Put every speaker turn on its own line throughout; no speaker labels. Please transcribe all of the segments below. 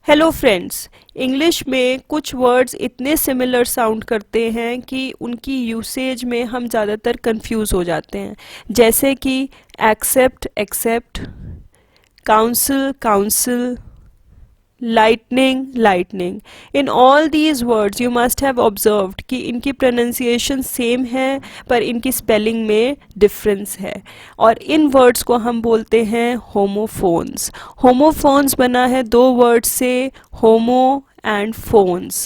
Hello friends. English में कुछ words इतने सिमिलर साउंड करते हैं कि उनकी यूसेज में हम ज़्यादातर कंफ्यूज हो जाते हैं, जैसे कि except except, council council, lightning lightning. In all these words you must have observed कि इनकी pronunciation same है पर इनकी spelling में difference है, और इन words को हम बोलते हैं homophones. homophones बना है दो words से, homo and phones.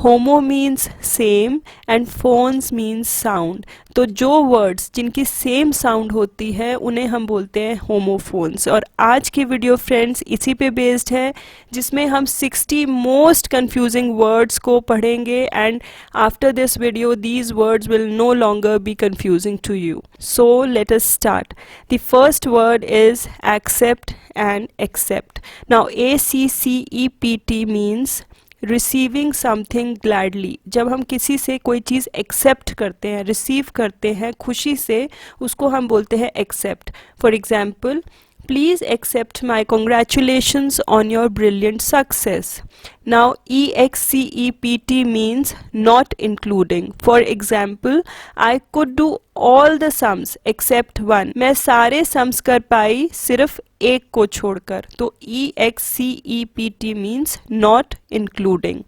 homo means same and phones means sound. तो जो वर्ड्स जिनकी सेम साउंड होती है उन्हें हम बोलते हैं होमोफोन्स। और आज की वीडियो फ्रेंड्स इसी पे बेस्ड है, जिसमें हम 60 मोस्ट कंफ्यूजिंग वर्ड्स को पढ़ेंगे, and after this video these words will no longer be confusing to you. So let us start. The first word is except and accept. Now ACCEPT means receiving something gladly. जब हम किसी से कोई चीज़ accept करते हैं, receive करते हैं खुशी से, उसको हम बोलते हैं accept. For example, please accept my congratulations on your brilliant success. Now EXCEPT means not including. For example, I could do all the sums except one. मैं सारे सम्स कर पाई सिर्फ एक को छोड़कर। तो EXCEPT means not including.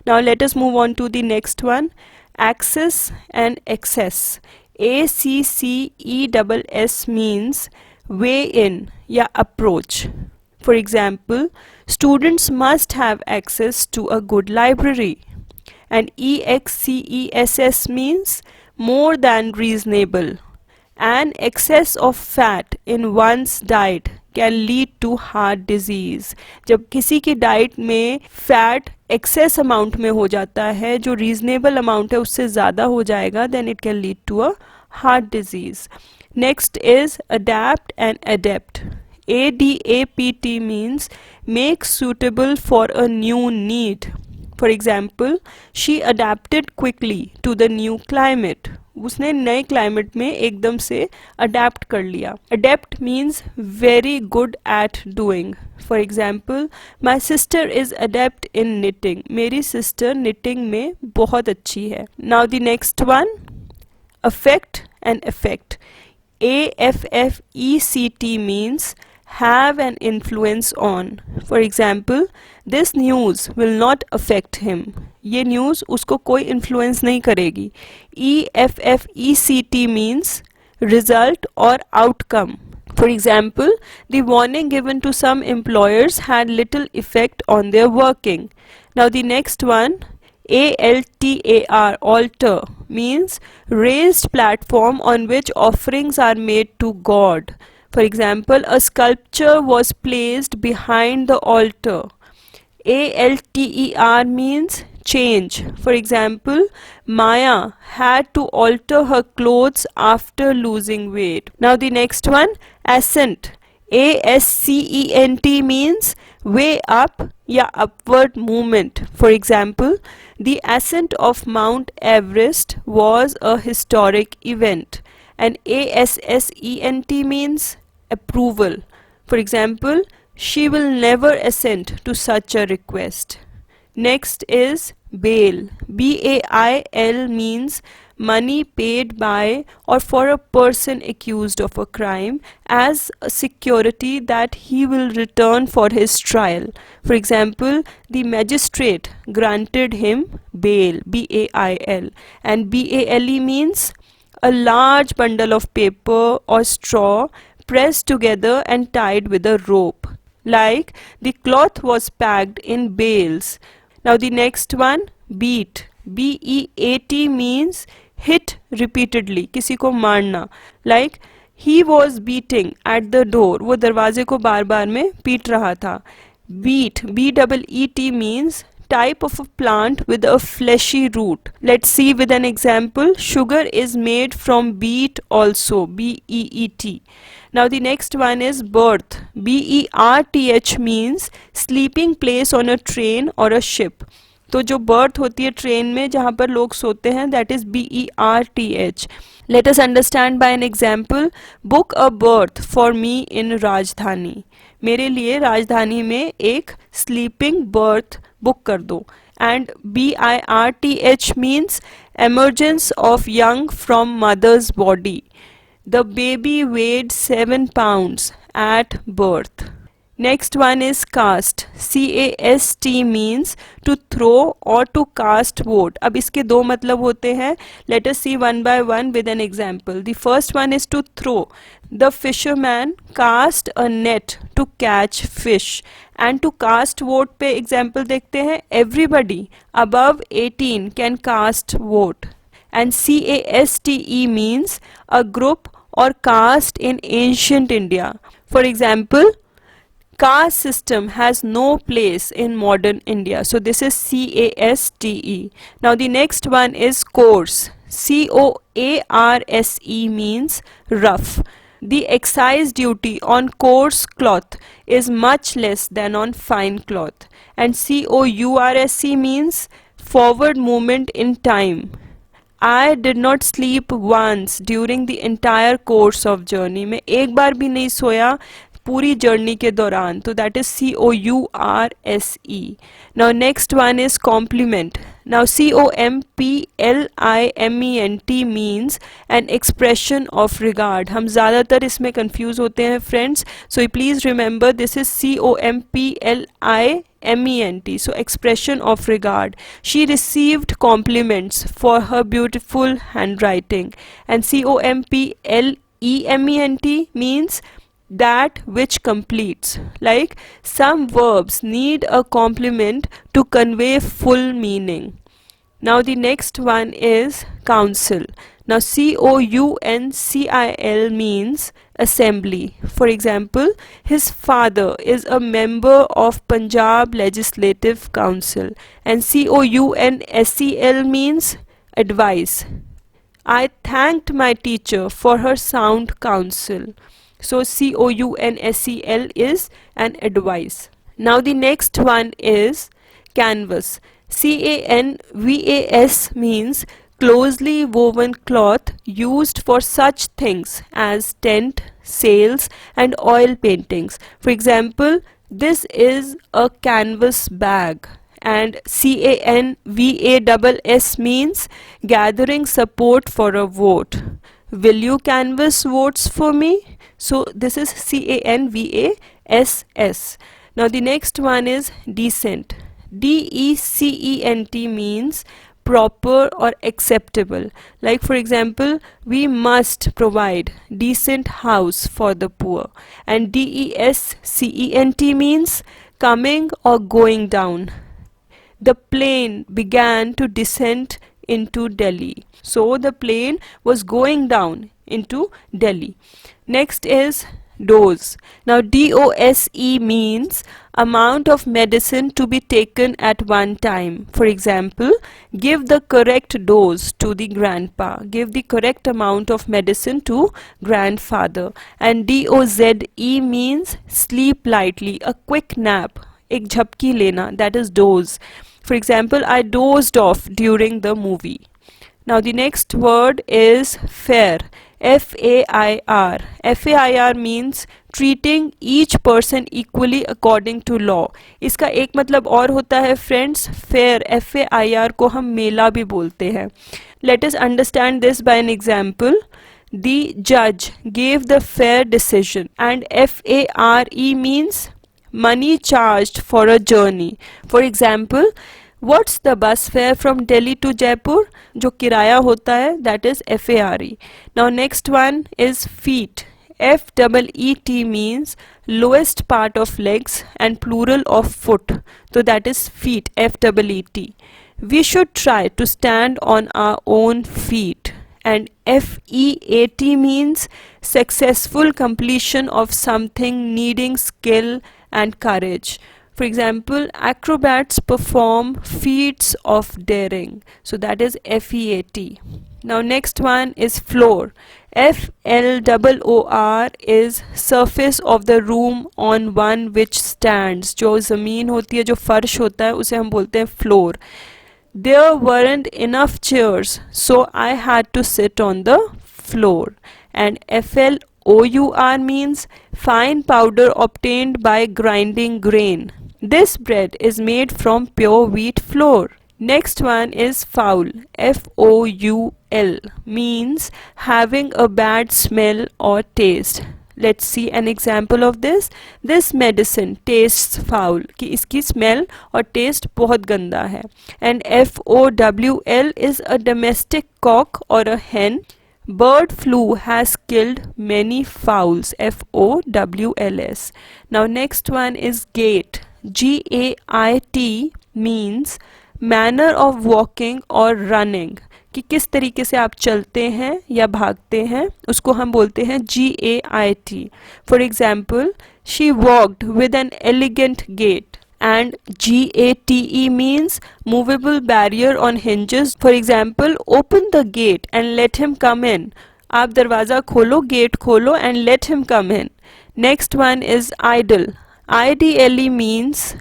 Now let us move on to the next one, access and access. ACCESS means way in या approach. For example, students must have access to a good library. And EXCESS means more than reasonable. An excess of fat in one's diet can lead to heart disease. जब किसी की diet में fat excess amount में हो जाता है, जो reasonable amount है उससे ज़्यादा हो जाएगा, then it can lead to a heart disease. Next is adapt and adapt. ADAPT means make suitable for a new need. For example, she adapted quickly to the new climate. उसने नए climate में एकदम से adapt कर लिया. Adapt means very good at doing. For example, my sister is adept in knitting. मेरी sister knitting में बहुत अच्छी है. Now the next one, affect and effect. AFFECT means have an influence on. For example, this news will not affect him. ये news उसको कोई influence नहीं करेगी. EFFECT means result or outcome. For example, the warning given to some employers had little effect on their working. Now the next one, ALTAR, altar, means raised platform on which offerings are made to God. For example, a sculpture was placed behind the altar. ALTER means change. For example, Maya had to alter her clothes after losing weight. Now the next one, ascent. ASCENT means way up या upward movement. For example, the ascent of Mount Everest was a historic event. And ASSENT means approval. For example, she will never assent to such a request. Next is bail. BAIL means money paid by or for a person accused of a crime as a security that he will return for his trial. For example, the magistrate granted him bail, BAIL. And BALE means a large bundle of paper or straw pressed together and tied with a rope. Like, the cloth was packed in bales. Now the next one, beat. BEAT means hit repeatedly, किसी को मारना. Like, he was beating at the door. वो दरवाजे को बार बार में पीट रहा था. Beet, BEET means type of a plant with a fleshy root. Let's see with an example. Sugar is made from beet also, BEET. Now the next one is berth. BERTH means sleeping place on a train or a ship. तो जो birth होती है train में जहाँ पर लोग सोते हैं, that is BERTH. Let us understand by an example. Book a berth for me in Rajdhani. मेरे लिए राजधानी में एक स्लीपिंग बर्थ बुक कर दो. And BIRTH means emergence of young from mother's body. The baby weighed 7 pounds at birth. Next one is cast. CAST means to throw or to cast vote. अब इसके दो मतलब होते हैं. Let us see one by one with an example. The first one is to throw. The fisherman cast a net to catch fish. And to cast vote पे example देखते हैं. Everybody above 18 can cast vote. And CASTE means a group or caste in ancient India. For example, caste system has no place in modern India. So this is CASTE. Now the next one is coarse. COARSE means rough. The excise duty on coarse cloth is much less than on fine cloth. And COURSE means forward movement in time. I did not sleep once during the entire course of journey. मैं एक बार भी नहीं सोया पूरी journey के दौरान. तो that is COURSE. Now next one is compliment. Now COMPLIMENT means an expression of regard. हम ज़्यादातर इसमें कंफ्यूज होते हैं friends, so please remember this is COMPLIMENT. So expression of regard. She received compliments for her beautiful handwriting. And COMPLEMENT means that which completes. Like some verbs need a complement to convey full meaning. Now the next one is council. Now COUNCIL means assembly. For example, his father is a member of Punjab Legislative Council. And COUNSEL means advice. I thanked my teacher for her sound counsel. So COUNSEL is an advice. Now the next one is canvas. CANVAS means closely woven cloth used for such things as tent, sails and oil paintings. For example, this is a canvas bag. And CANVASS means gathering support for a vote. Will you canvass votes for me? So this is CANVASS. Now the next one is decent. DECENT means proper or acceptable. Like for example, we must provide decent house for the poor. And DESCENT means coming or going down. The plane began to descend into Delhi. So the plane was going down into Delhi. Next is dose. Now DOSE means amount of medicine to be taken at one time. For example, give the correct dose to the grandpa. Give the correct amount of medicine to grandfather. And DOZE means sleep lightly, a quick nap. एक झपकी लेना, that is doze. For example, I dozed off during the movie. Now the next word is fair. FAIR. FAIR means treating each person equally according to law. इसका एक मतलब और होता है friends, fair. FAIR को हम मेला भी बोलते हैं. Let us understand this by an example. The judge gave the fair decision. And FARE means money charged for a journey. For example, what's the bus fare from Delhi to Jaipur? जो किराया होता है, that is FARE. Now next one is feet. FEET means lowest part of legs and plural of foot. So that is feet, FEET. We should try to stand on our own feet. And FEAT means successful completion of something needing skill and courage. For example, acrobats perform feats of daring. So that is FEAT. Now next one is floor. FLOOR is surface of the room on one which stands. जो ज़मीन होती है, जो फर्श होता है, उसे हम बोलते हैं floor. There weren't enough chairs, so I had to sit on the floor. And FLOOR FOUR means fine powder obtained by grinding grain. This bread is made from pure wheat flour. Next one is foul. FOUL means having a bad smell or taste. Let's see an example of this. This medicine tastes foul, कि इसकी smell और taste बहुत गंदा है. And FOWL is a domestic cock or a hen. Bird flu has killed many fowls. FOWLS. Now next one is gait. GAIT means manner of walking or running, कि किस तरीके से आप चलते हैं या भागते हैं, उसको हम बोलते हैं GAIT. For example, she walked with an elegant gait. And GATE means movable barrier on hinges. For example, open the gate and let him come in. आप दरवाज़ा खोलो, गेट खोलो and let him come in. Next one is idle. IDLE means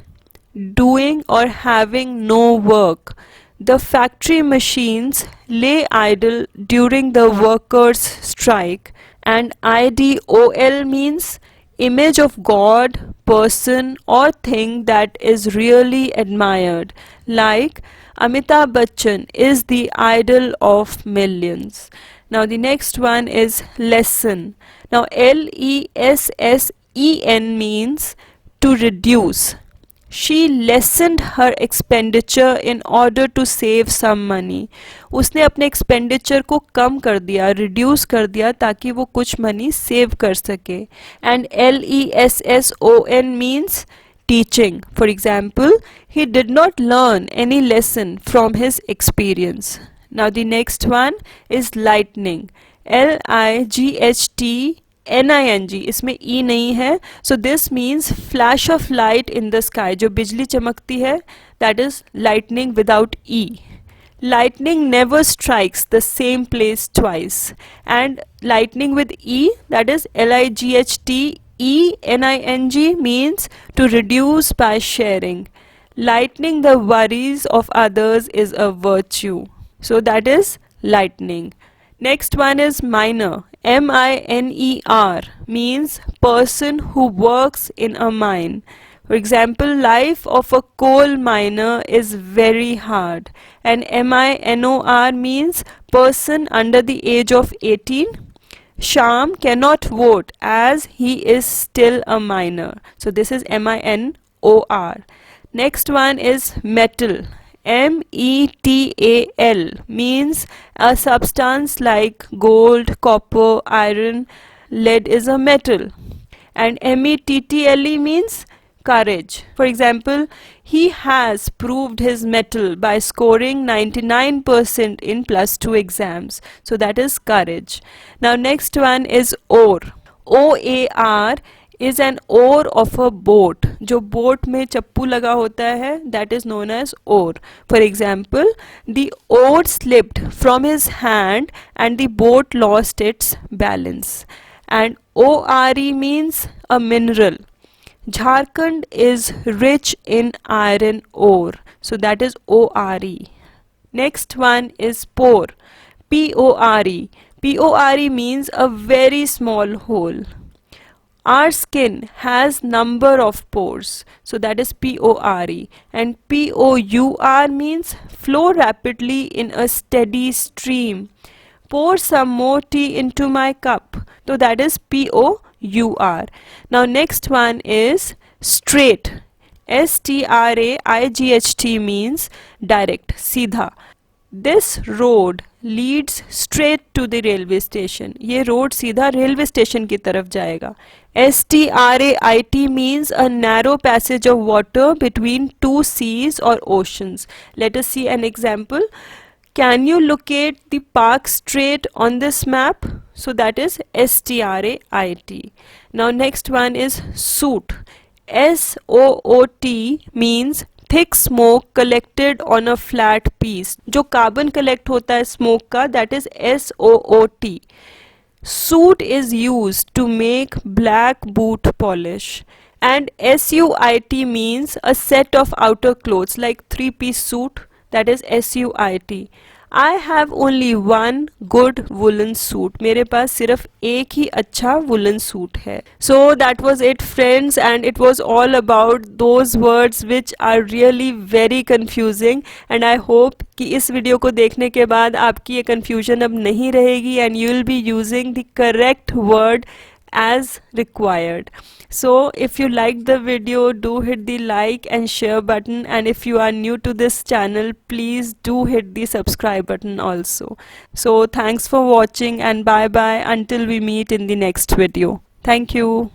doing or having no work. The factory machines lay idle during the workers' strike. And IDOL means image of God, person or thing that is really admired. Like Amitabh Bachchan is the idol of millions. Now the next one is lesson. Now LESSEN means to reduce. She lessened her expenditure in order to save some money. उसने अपने expenditure को कम कर दिया, reduce कर दिया ताकि वो कुछ मनी सेव कर सके. And LESSON means teaching. For example, he did not learn any lesson from his experience. Now the next one is lightning. LIGHTNING. इसमें E नहीं है. So this means flash of light in the sky. जो बिजली चमकती है, that is lightning without E. Lightning never strikes the same place twice. And lightning with E, that is LIGHTENING, means to reduce by sharing. Lightening the worries of others is a virtue. So that is lightning. Next one is miner. MINER means person who works in a mine. For example, life of a coal miner is very hard. And MINOR means person under the age of 18. Sham cannot vote as he is still a minor. So this is MINOR. Next one is metal. METAL means a substance like gold, copper, iron. Lead is a metal. And METTLE means courage. For example, he has proved his mettle by scoring 99% in +2 exams. So that is courage. Now next one is oar. OAR is an oar of a boat. जो boat में चप्पू लगा होता है, that is known as oar. For example, the oar slipped from his hand and the boat lost its balance. And ORE means a mineral. Jharkhand is rich in iron ore. So that is ORE. Next one is pore. PORE. PORE means a very small hole. Our skin has number of pores. So that is PORE. And POUR means flow rapidly in a steady stream. Pour some more tea into my cup. So that is POUR. Now next one is straight. STRAIGHT means direct, सीधा. This road leads straight to the railway station. ये road सीधा railway station की तरफ जाएगा. STRAIT means a narrow passage of water between two seas or oceans. Let us see an example. Can you locate the Park Strait on this map? So that is STRAIT. Now next one is soot. SOOT means thick smoke collected on a flat piece. जो carbon collect होता है smoke का, that is SOOT. Soot is used to make black boot polish. And SUIT means a set of outer clothes like 3-piece suit, that is SUIT. I have only one good woolen suit. मेरे पास सिर्फ एक ही अच्छा woolen suit है. So that was it friends, and it was all about those words which are really very confusing, and I hope कि इस video को देखने के बाद आपकी ये confusion अब नहीं रहेगी and you will be using the correct word as required. So if you liked the video, do hit the like and share button, and if you are new to this channel, please do hit the subscribe button also. So thanks for watching, and bye bye until we meet in the next video. Thank you.